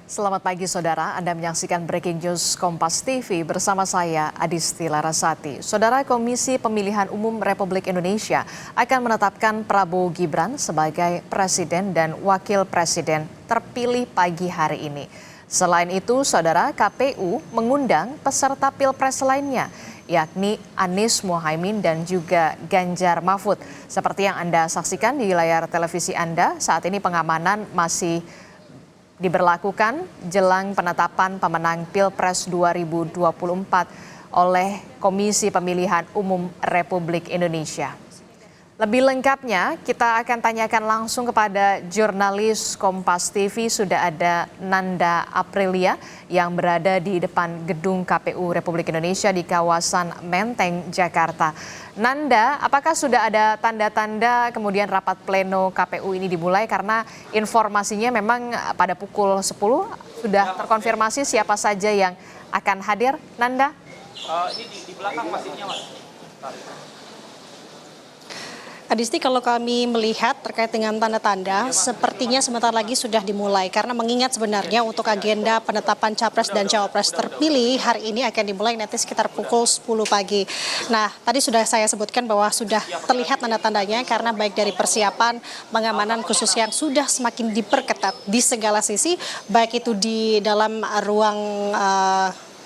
Selamat pagi saudara, Anda menyaksikan Breaking News Kompas TV bersama saya Adisti Larasati. Saudara, Komisi Pemilihan Umum Republik Indonesia akan menetapkan Prabowo Gibran sebagai Presiden dan Wakil Presiden terpilih pagi hari ini. Selain itu, saudara, KPU mengundang peserta Pilpres lainnya, yakni Anies Mohaimin dan juga Ganjar Mahfud. Seperti yang Anda saksikan di layar televisi Anda, saat ini pengamanan masih diberlakukan jelang penetapan pemenang Pilpres 2024 oleh Komisi Pemilihan Umum Republik Indonesia. Lebih lengkapnya kita akan tanyakan langsung kepada jurnalis Kompas TV. Sudah ada Nanda Aprilia yang berada di depan gedung KPU Republik Indonesia di kawasan Menteng, Jakarta. Nanda, apakah sudah ada tanda-tanda kemudian rapat pleno KPU ini dimulai? Karena informasinya memang pada pukul 10 sudah terkonfirmasi siapa saja yang akan hadir. Nanda? Ini di belakang masihnya, Mas. Adisti, kalau kami melihat terkait dengan tanda-tanda, sepertinya sebentar lagi sudah dimulai. Karena mengingat sebenarnya untuk agenda penetapan Capres dan Cawapres terpilih hari ini akan dimulai nanti sekitar pukul 10 pagi. Nah, tadi sudah saya sebutkan bahwa sudah terlihat tanda-tandanya karena baik dari persiapan pengamanan khusus yang sudah semakin diperketat di segala sisi, baik itu di dalam ruang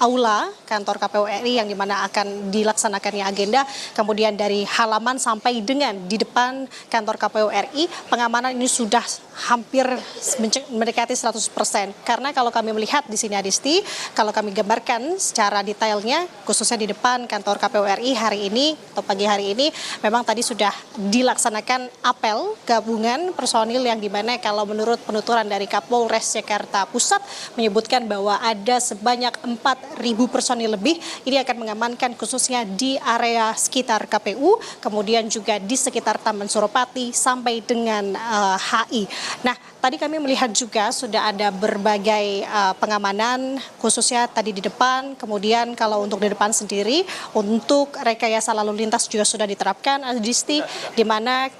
aula kantor KPU RI yang dimana akan dilaksanakannya agenda, kemudian dari halaman sampai dengan di depan kantor KPU RI, pengamanan ini sudah hampir mendekati 100%. Karena kalau kami melihat di sini Adisti, kalau kami gambarkan secara detailnya, khususnya di depan kantor KPU RI hari ini atau pagi hari ini, memang tadi sudah dilaksanakan apel gabungan personil yang dimana kalau menurut penuturan dari Kapolres Jakarta Pusat menyebutkan bahwa ada sebanyak 4.000 personil lebih ini akan mengamankan khususnya di area sekitar KPU, kemudian juga di sekitar Taman Suropati sampai dengan HI. Nah, tadi kami melihat juga sudah ada berbagai pengamanan khususnya tadi di depan, kemudian kalau untuk di depan sendiri untuk rekayasa lalu lintas juga sudah diterapkan Adisti, di mana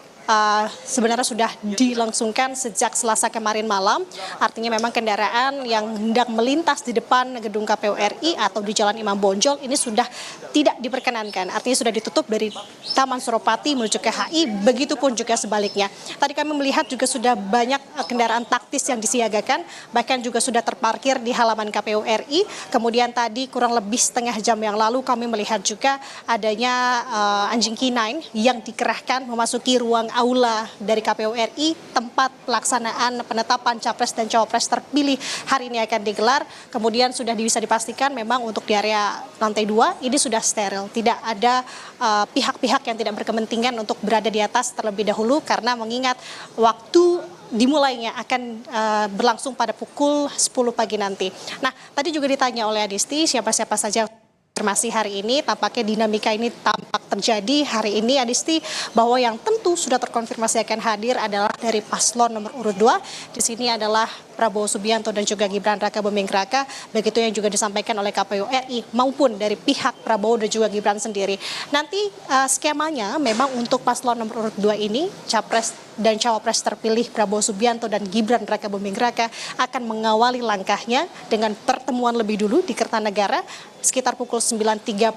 sebenarnya sudah dilangsungkan sejak Selasa kemarin malam. Artinya memang kendaraan yang hendak melintas di depan gedung KPU RI atau di Jalan Imam Bonjol ini sudah tidak diperkenankan. Artinya sudah ditutup dari Taman Suropati menuju ke HI, begitupun juga sebaliknya. Tadi kami melihat juga sudah banyak kendaraan taktis yang disiagakan, bahkan juga sudah terparkir di halaman KPU RI. Kemudian tadi kurang lebih setengah jam yang lalu kami melihat juga adanya anjing K9 yang dikerahkan memasuki ruang aula dari KPU RI, tempat pelaksanaan penetapan Capres dan Cawapres terpilih hari ini akan digelar. Kemudian sudah bisa dipastikan memang untuk di area lantai 2 ini sudah steril. Tidak ada pihak-pihak yang tidak berkepentingan untuk berada di atas terlebih dahulu karena mengingat waktu dimulainya akan berlangsung pada pukul 10 pagi nanti. Nah, tadi juga ditanya oleh Adisti siapa-siapa saja konfirmasi hari ini, tampaknya dinamika ini tampak terjadi hari ini Adisti, bahwa yang tentu sudah terkonfirmasi akan hadir adalah dari paslon nomor urut 2. Di sini adalah Prabowo Subianto dan juga Gibran Raka Buming Raka, begitu yang juga disampaikan oleh KPU RI maupun dari pihak Prabowo dan juga Gibran sendiri. Nanti skemanya memang untuk paslon nomor urut 2 ini, Capres dan Cawapres terpilih Prabowo Subianto dan Gibran Raka Buming Raka akan mengawali langkahnya dengan pertemuan lebih dulu di Kertanegara sekitar pukul 9.30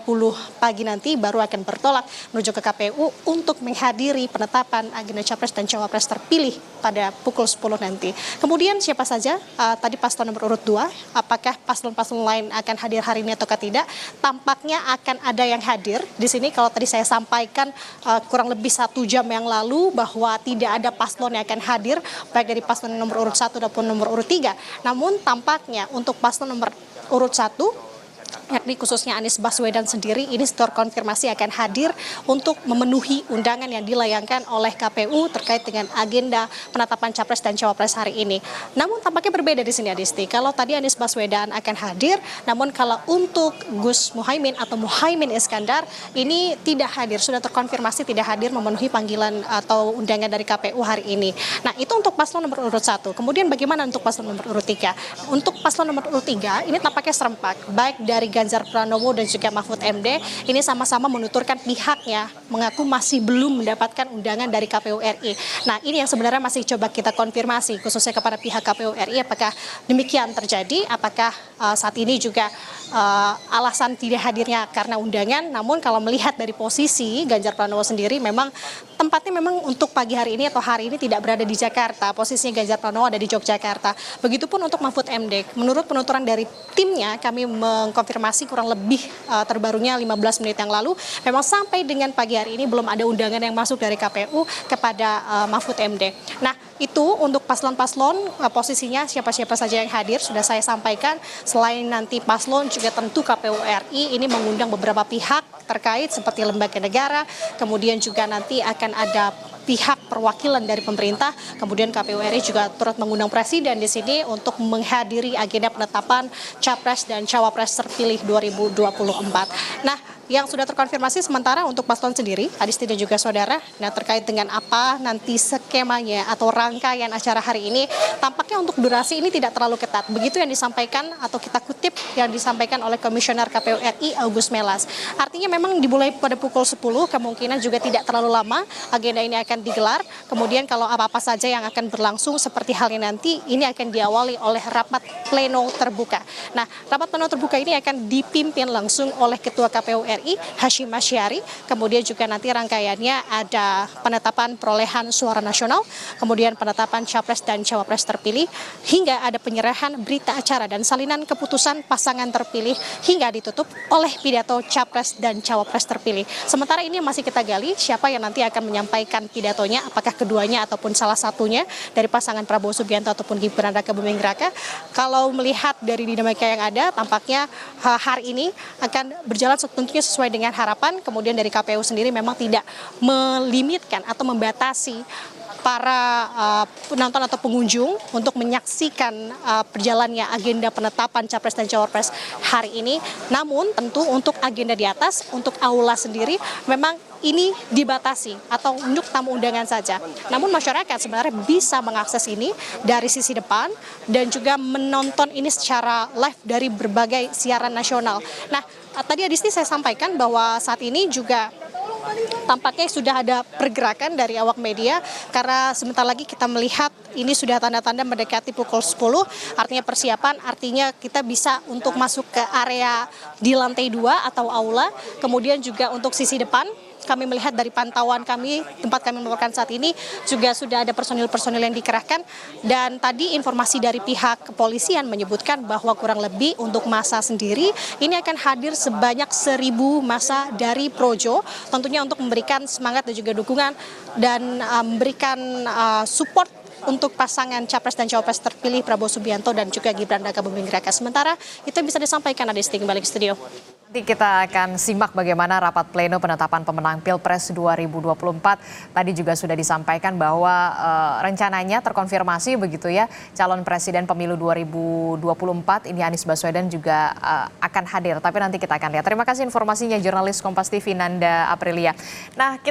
pagi nanti, baru akan bertolak menuju ke KPU untuk menghadiri penetapan agenda Capres dan Cawapres terpilih pada pukul 10 nanti. Kemudian siapa saja tadi paslon nomor urut 2, apakah paslon-paslon lain akan hadir hari ini atau tidak? Tampaknya akan ada yang hadir di sini. Kalau tadi saya sampaikan kurang lebih 1 jam yang lalu bahwa tidak ada paslon yang akan hadir baik dari paslon nomor urut 1 maupun nomor urut 3. Namun tampaknya untuk paslon nomor urut 1 yakni khususnya Anies Baswedan sendiri ini terkonfirmasi akan hadir untuk memenuhi undangan yang dilayangkan oleh KPU terkait dengan agenda penetapan Capres dan Cawapres hari ini. Namun tampaknya berbeda di sini Adisti. Kalau tadi Anies Baswedan akan hadir, namun kalau untuk Gus Muhaimin atau Muhaimin Iskandar ini tidak hadir, sudah terkonfirmasi tidak hadir memenuhi panggilan atau undangan dari KPU hari ini. Nah, itu untuk paslon nomor urut 1. Kemudian bagaimana untuk paslon nomor urut 3? Untuk paslon nomor urut 3 ini tampaknya serempak, baik dari Ganjar Pranowo dan juga Mahfud MD ini sama-sama menuturkan pihaknya mengaku masih belum mendapatkan undangan dari KPU RI. Nah, ini yang sebenarnya masih coba kita konfirmasi khususnya kepada pihak KPU RI apakah demikian terjadi, apakah saat ini juga alasan tidak hadirnya karena undangan. Namun kalau melihat dari posisi Ganjar Pranowo sendiri memang tempatnya memang untuk pagi hari ini atau hari ini tidak berada di Jakarta. Posisinya Ganjar Pranowo ada di Yogyakarta. Begitupun untuk Mahfud MD. Menurut penuturan dari timnya, kami mengkonfirmasi kurang lebih terbarunya 15 menit yang lalu, memang sampai dengan pagi hari ini belum ada undangan yang masuk dari KPU kepada Mahfud MD. Nah, itu untuk paslon-paslon posisinya siapa-siapa saja yang hadir sudah saya sampaikan. Selain nanti paslon juga tentu KPU RI ini mengundang beberapa pihak terkait seperti lembaga negara, kemudian juga nanti akan ada pihak perwakilan dari pemerintah, kemudian KPU RI juga turut mengundang presiden di sini untuk menghadiri agenda penetapan capres dan cawapres terpilih 2024. Nah, yang sudah terkonfirmasi sementara untuk paslon sendiri, Adisti dan juga saudara, nah terkait dengan apa nanti skemanya atau rangkaian acara hari ini, tampaknya untuk durasi ini tidak terlalu ketat. Begitu yang disampaikan atau kita kutip yang disampaikan oleh Komisioner KPU RI August Melas. Artinya memang dimulai pada pukul 10, kemungkinan juga tidak terlalu lama agenda ini akan digelar. Kemudian kalau apa-apa saja yang akan berlangsung seperti halnya nanti, ini akan diawali oleh rapat pleno terbuka. Nah, rapat pleno terbuka ini akan dipimpin langsung oleh Ketua KPU RI Hashim Asyari, kemudian juga nanti rangkaiannya ada penetapan perolehan suara nasional, kemudian penetapan capres dan cawapres terpilih, hingga ada penyerahan berita acara dan salinan keputusan pasangan terpilih, hingga ditutup oleh pidato capres dan cawapres terpilih. Sementara ini masih kita gali siapa yang nanti akan menyampaikan pidatonya, apakah keduanya ataupun salah satunya dari pasangan Prabowo Subianto ataupun Gibran Raka Buming Raka. Kalau melihat dari dinamika yang ada, tampaknya hari ini akan berjalan tentunya sesuai dengan harapan. Kemudian dari KPU sendiri memang tidak melimitkan atau membatasi para penonton atau pengunjung untuk menyaksikan perjalannya agenda penetapan capres dan cawapres hari ini. Namun tentu untuk agenda di atas, untuk aula sendiri memang ini dibatasi atau untuk tamu undangan saja. Namun masyarakat sebenarnya bisa mengakses ini dari sisi depan dan juga menonton ini secara live dari berbagai siaran nasional. Nah, tadi Adisti saya sampaikan bahwa saat ini juga tampaknya sudah ada pergerakan dari awak media karena sebentar lagi kita melihat ini sudah tanda-tanda mendekati pukul 10, artinya persiapan, artinya kita bisa untuk masuk ke area di lantai 2 atau aula, kemudian juga untuk sisi depan. Kami melihat dari pantauan kami, tempat kami melaporkan saat ini juga sudah ada personil-personil yang dikerahkan, dan tadi informasi dari pihak kepolisian menyebutkan bahwa kurang lebih untuk massa sendiri ini akan hadir sebanyak 1.000 massa dari Projo, tentunya untuk memberikan semangat dan juga dukungan dan memberikan support untuk pasangan capres dan cawapres terpilih Prabowo Subianto dan juga Gibran Raka Buming Raka. Sementara itu bisa disampaikan Adisti kembali ke studio. Nanti kita akan simak bagaimana rapat pleno penetapan pemenang Pilpres 2024. Tadi juga sudah disampaikan bahwa rencananya terkonfirmasi begitu ya, calon presiden pemilu 2024 ini Anies Baswedan juga akan hadir. Tapi nanti kita akan lihat. Terima kasih informasinya jurnalis Kompas TV Nanda Aprilia. Nah, kita